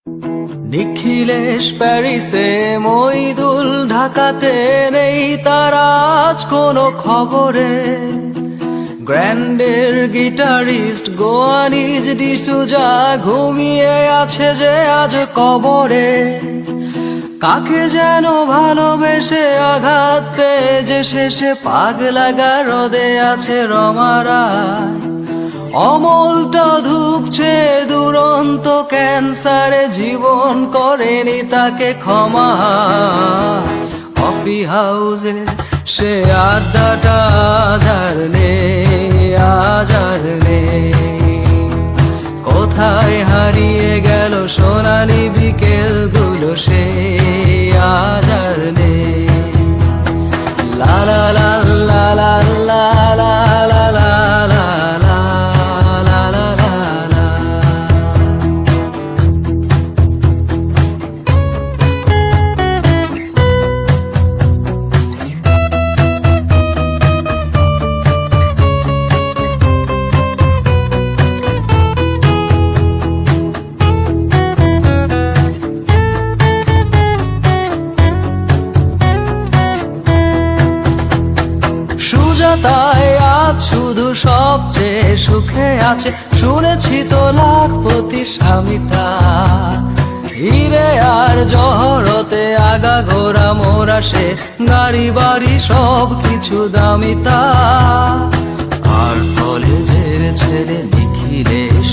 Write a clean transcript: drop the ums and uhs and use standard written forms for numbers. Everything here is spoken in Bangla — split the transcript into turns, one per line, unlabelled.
নিখিলেশ প্যারিসে, মইদুল ঢাকাতে, নেই তার আজ কোনো খবরে। গ্র্যান্ডের গিটারিস্ট গোয়ানিজ ডিসুজা ঘুমিয়ে আছে যে আজ কবরে। কাকে যেন ভালোবেসে আঘাত পেয়ে যে শেষে পাগলা গারদে আছে রমারায়। অমলটা ধুকছে দুরন্ত ক্যান্সারে, জীবন করেনি তাকে ক্ষমা। কফি হাউসে সে আড্ডাটা আজ আর নেই। কোথায় হারিয়ে গেল সোনালি বিকেল গুলো, সে আজ আর নেই। লা লা লা লা লা লা লা লা লা লা লা লা লা লা। সুজাতায় আজ শুধু সবচেয়ে সুখে আছে, শুনেছি তো লাখপতি স্বামীতা। হিরে আর জহরতে আগা ঘোরা মোরা, সে গাড়ি বাড়ি সব কিছু দামিতা। আর কলেজের ছেলে নিখিলেশ